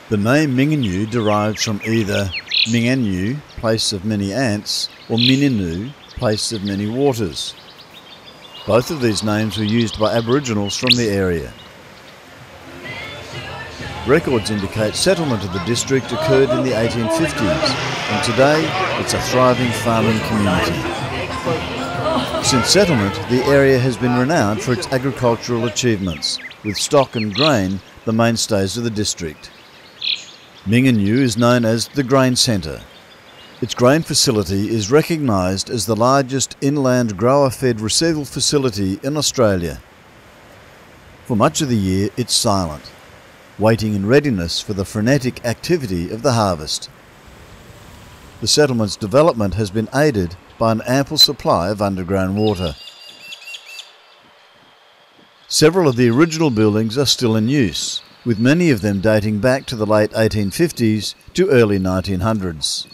The name Mingenew derives from either Mingenew, place of many ants, or Mingenew, place of many waters. Both of these names were used by Aboriginals from the area. Records indicate settlement of the district occurred in the 1850s, and today it's a thriving farming community. Since settlement, the area has been renowned for its agricultural achievements, with stock and grain the mainstays of the district. Mingenew is known as the Grain Centre. Its grain facility is recognised as the largest inland grower-fed receival facility in Australia. For much of the year, it's silent, waiting in readiness for the frenetic activity of the harvest. The settlement's development has been aided by an ample supply of underground water. Several of the original buildings are still in use, with many of them dating back to the late 1850s to early 1900s.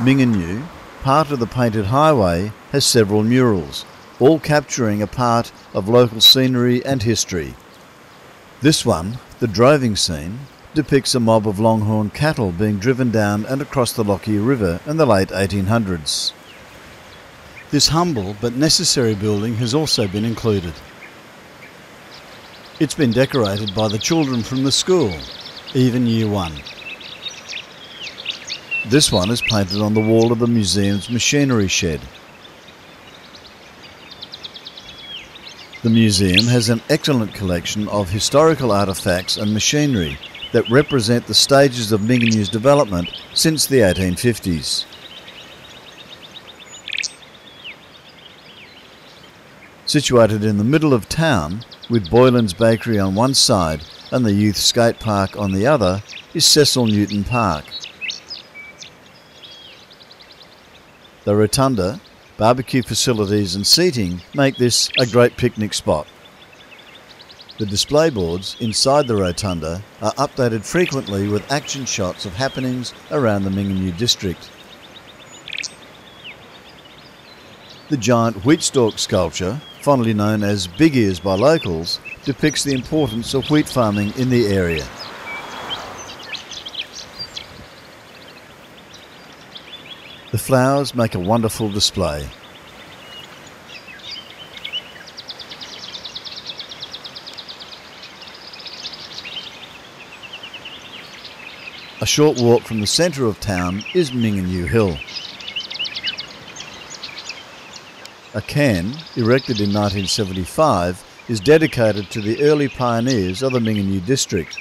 Mingenew, part of the Painted Highway, has several murals, all capturing a part of local scenery and history. This one, the droving scene, depicts a mob of longhorn cattle being driven down and across the Lockyer River in the late 1800s. This humble but necessary building has also been included. It's been decorated by the children from the school, even Year 1. This one is painted on the wall of the museum's machinery shed. The museum has an excellent collection of historical artefacts and machinery that represent the stages of Mingenew's development since the 1850s. Situated in the middle of town, with Boylan's Bakery on one side and the Youth Skate Park on the other, is Cecil Newton Park. The rotunda, barbecue facilities and seating make this a great picnic spot. The display boards inside the rotunda are updated frequently with action shots of happenings around the Mingenew district. The giant wheat stalk sculpture, fondly known as Big Ears by locals, depicts the importance of wheat farming in the area. The flowers make a wonderful display. A short walk from the centre of town is Mingenew Hill. A cairn, erected in 1975, is dedicated to the early pioneers of the Mingenew district.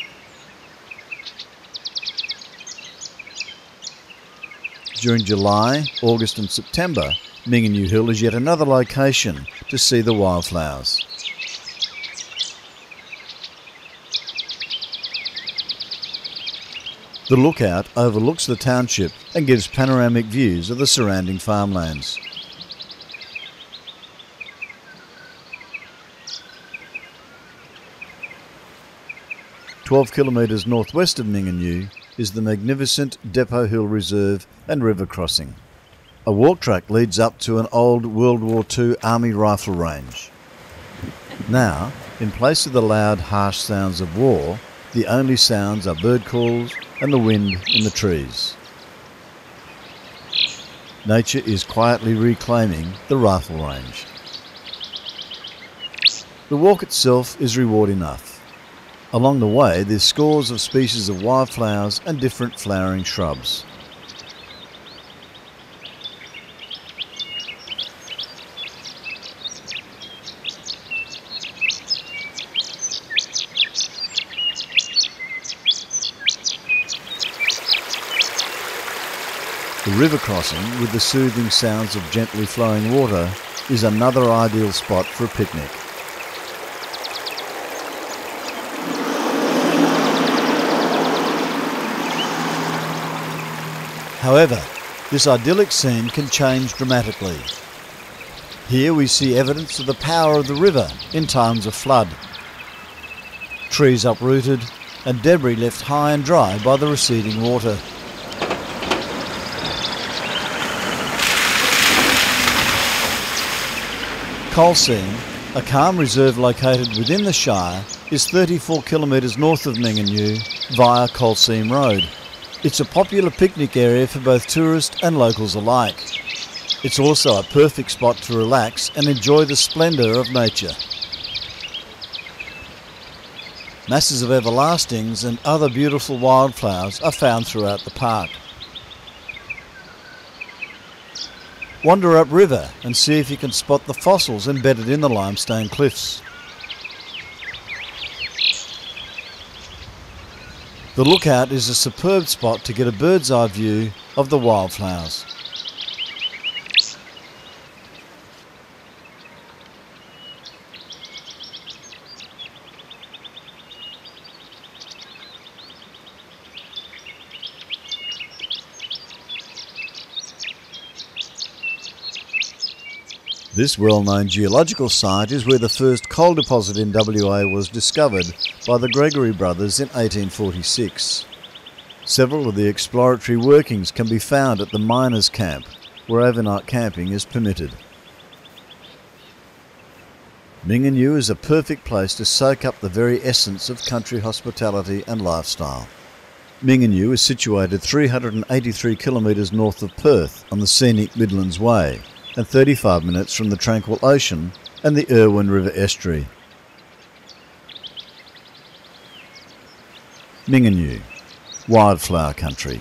During July, August and September, Mingenew Hill is yet another location to see the wildflowers. The lookout overlooks the township and gives panoramic views of the surrounding farmlands. "12 kilometres northwest of Mingenew is the magnificent Depot Hill Reserve and river crossing. A walk track leads up to an old World War II Army rifle range. Now, in place of the loud, harsh sounds of war, the only sounds are bird calls and the wind in the trees. Nature is quietly reclaiming the rifle range. The walk itself is reward enough. Along the way, there's scores of species of wildflowers and different flowering shrubs. The river crossing, with the soothing sounds of gently flowing water, is another ideal spot for a picnic. However, this idyllic scene can change dramatically. Here we see evidence of the power of the river in times of flood. Trees uprooted and debris left high and dry by the receding water. Coal Seam, a calm reserve located within the Shire, is 34 kilometres north of Mingenew via Coal Seam Road. It's a popular picnic area for both tourists and locals alike. It's also a perfect spot to relax and enjoy the splendour of nature. Masses of everlastings and other beautiful wildflowers are found throughout the park. Wander upriver and see if you can spot the fossils embedded in the limestone cliffs. The lookout is a superb spot to get a bird's eye view of the wildflowers. This well-known geological site is where the first coal deposit in WA was discovered by the Gregory brothers in 1846. Several of the exploratory workings can be found at the miners' camp, where overnight camping is permitted. Mingenew is a perfect place to soak up the very essence of country hospitality and lifestyle. Mingenew is situated 383 kilometres north of Perth on the scenic Midlands Way, and 35 minutes from the tranquil ocean and the Irwin River estuary. Mingenew, wildflower country.